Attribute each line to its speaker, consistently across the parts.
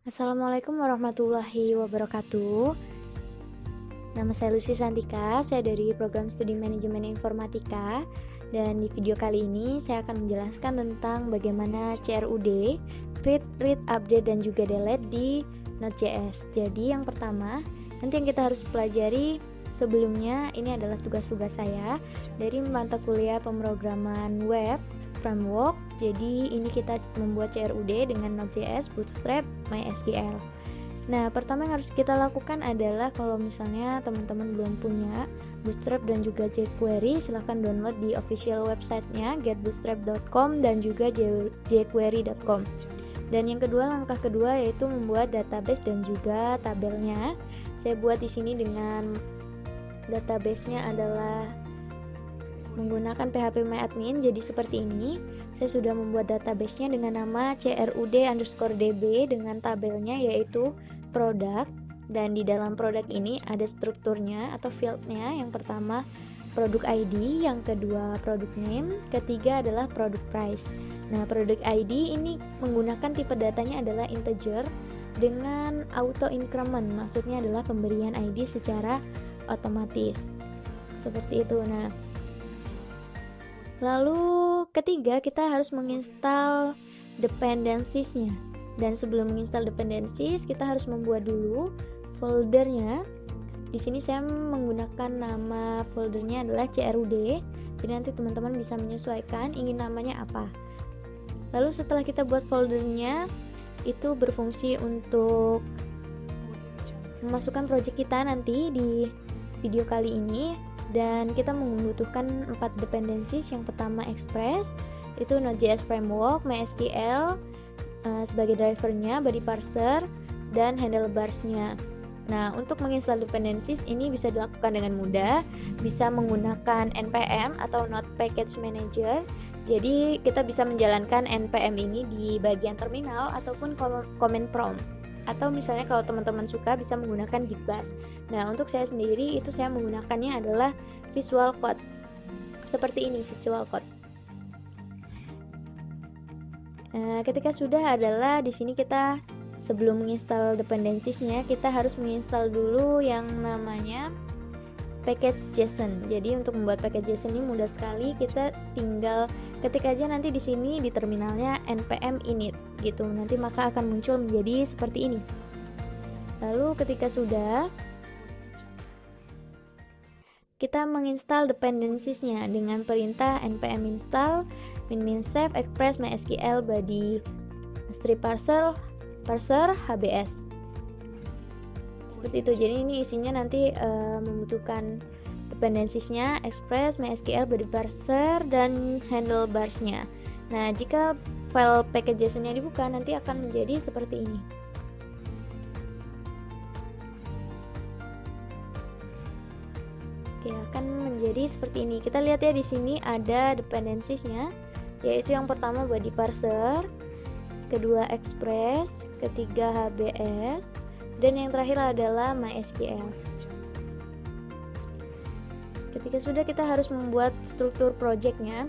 Speaker 1: Assalamualaikum warahmatullahi wabarakatuh. Nama saya Lucy Santika, saya dari program studi manajemen informatika. Dan di video kali ini saya akan menjelaskan tentang bagaimana CRUD, create, read, update, dan juga delete di Node.js. Jadi yang pertama, nanti yang kita harus pelajari sebelumnya ini adalah tugas-tugas saya dari mata kuliah pemrograman web framework. Jadi ini kita membuat CRUD dengan Node.js, Bootstrap, MySQL. Nah, pertama yang harus kita lakukan adalah kalau misalnya teman-teman belum punya Bootstrap dan juga jQuery, silahkan download di official websitenya getbootstrap.com dan juga jQuery.com. Dan yang kedua, langkah kedua yaitu membuat database dan juga tabelnya. Saya buat di sini dengan database-nya adalah menggunakan phpMyAdmin. Jadi seperti ini, saya sudah membuat database-nya dengan nama crud_db dengan tabelnya yaitu product, dan di dalam product ini ada strukturnya atau field-nya. Yang pertama produk ID, yang kedua produk name, ketiga adalah produk price. Nah, produk ID ini menggunakan tipe datanya adalah integer dengan auto increment, maksudnya adalah pemberian ID secara otomatis seperti itu. Nah, lalu ketiga, kita harus menginstal dependencies-nya. Dan sebelum menginstal dependencies, kita harus membuat dulu foldernya. Di sini saya menggunakan nama foldernya adalah CRUD. Jadi nanti teman-teman bisa menyesuaikan ingin namanya apa. Lalu setelah kita buat foldernya, itu berfungsi untuk memasukkan project kita nanti di video kali ini. Dan kita membutuhkan 4 dependencies. Yang pertama Express, itu Node.js Framework, MySQL sebagai drivernya, body parser, dan handlebars-nya. Nah, untuk menginstal dependencies ini bisa dilakukan dengan mudah, bisa menggunakan npm atau Node Package Manager. Jadi kita bisa menjalankan npm ini di bagian terminal ataupun command prompt. Atau misalnya kalau teman-teman suka bisa menggunakan Git Bash. Nah, untuk saya sendiri itu saya menggunakannya adalah Visual Code. Seperti ini Visual Code. Ketika sudah adalah di sini kita sebelum menginstal dependencies-nya, kita harus menginstal dulu yang namanya package JSON. Jadi untuk membuat package JSON ini mudah sekali, kita tinggal ketik aja nanti di sini di terminalnya npm init gitu. Nanti maka akan muncul menjadi seperti ini. Lalu ketika sudah, kita menginstal dependencies-nya dengan perintah npm install min-save express mysql body strip parser hbs. Seperti itu. Jadi ini isinya nanti membutuhkan dependencies-nya, Express, MySQL, body parser, dan handlebars-nya. Nah, jika file package JSON-nya dibuka, nanti akan menjadi seperti ini. Oke, akan menjadi seperti ini. Kita lihat ya, di sini ada dependencies-nya, yaitu yang pertama body parser, kedua Express, ketiga HBS, dan yang terakhir adalah MySQL. Ketika sudah, kita harus membuat struktur projectnya.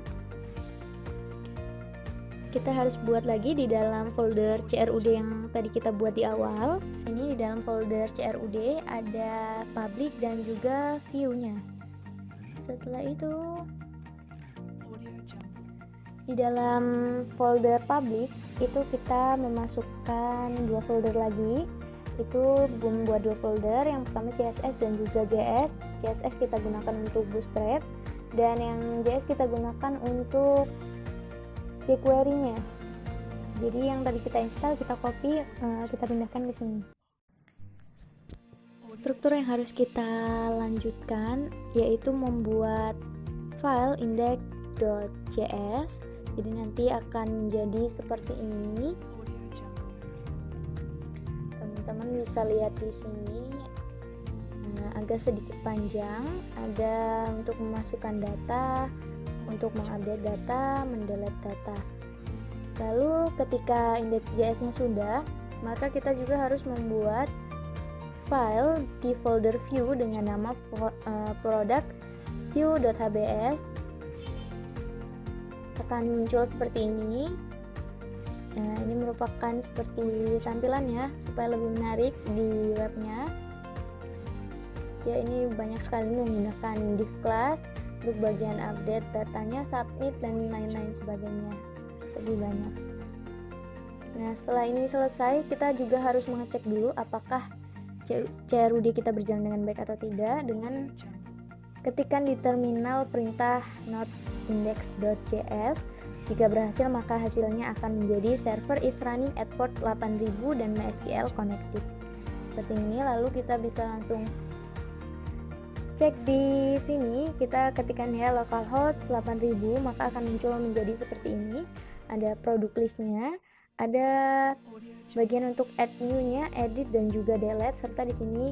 Speaker 1: Kita harus buat lagi di dalam folder CRUD yang tadi kita buat di awal. Ini di dalam folder CRUD ada public dan juga view-nya. Setelah itu, di dalam folder public itu kita memasukkan 2 folder lagi. Itu membuat 2 folder, yang pertama CSS dan juga JS. CSS kita gunakan untuk Bootstrap dan yang JS kita gunakan untuk jQuery-nya. Jadi yang tadi kita install, kita copy, kita pindahkan ke sini. Struktur yang harus kita lanjutkan yaitu membuat file index.js. Jadi nanti akan menjadi seperti ini. Teman-teman bisa lihat di sini, agak sedikit panjang. Ada untuk memasukkan data, untuk mengupdate data, mendelete data. Lalu ketika index.js-nya sudah, maka kita juga harus membuat file di folder view dengan nama product view.hbs. Akan muncul seperti ini. Nah, ini merupakan seperti tampilannya supaya lebih menarik di webnya. Ya, ini banyak sekali menggunakan div class untuk bagian update datanya, submit, dan lain-lain sebagainya. Lebih banyak. Nah, setelah ini selesai, kita juga harus mengecek dulu apakah CRUD kita berjalan dengan baik atau tidak dengan ketikkan di terminal perintah node.index.js. Jika berhasil, maka hasilnya akan menjadi server is running at port 8000 dan MySQL connected. Seperti ini, lalu kita bisa langsung cek di sini, kita ketikkan ya localhost 8000, maka akan muncul menjadi seperti ini. Ada produk listnya, ada bagian untuk add new-nya, edit, dan juga delete, serta di sini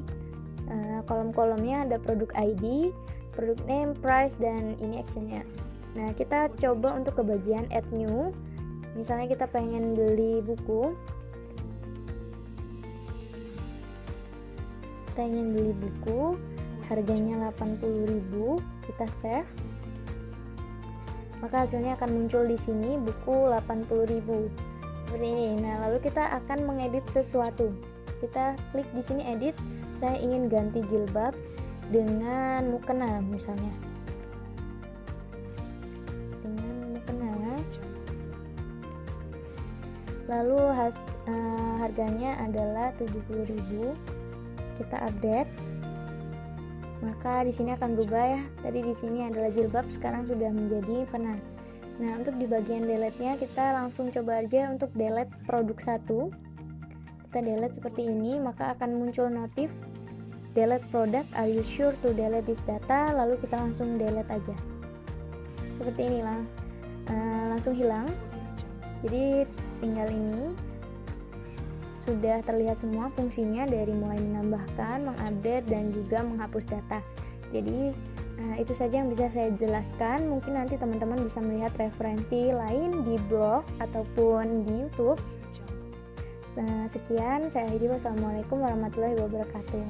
Speaker 1: kolom-kolomnya ada produk ID, produk name, price, dan ini actionnya. Nah, kita coba untuk ke bagian add new. Misalnya kita pengen beli buku, harganya 80.000, kita save, maka hasilnya akan muncul di sini buku 80.000 seperti ini. Nah, lalu kita akan mengedit sesuatu. Kita klik di sini edit. Saya ingin ganti jilbab dengan mukena misalnya. Lalu harganya adalah 70.000. Kita update. Maka di sini akan berubah ya. Tadi di sini adalah jilbab, sekarang sudah menjadi mukena. Nah, untuk di bagian delete-nya kita langsung coba aja untuk delete produk 1. Kita delete seperti ini, maka akan muncul notif delete product, are you sure to delete this data? Lalu kita langsung delete aja. Seperti inilah. Langsung hilang. Jadi tinggal ini sudah terlihat semua fungsinya, dari mulai menambahkan, mengupdate, dan juga menghapus data. Jadi itu saja yang bisa saya jelaskan. Mungkin nanti teman-teman bisa melihat referensi lain di blog ataupun di YouTube. Sekian, saya Heidi. Wassalamualaikum warahmatullahi wabarakatuh.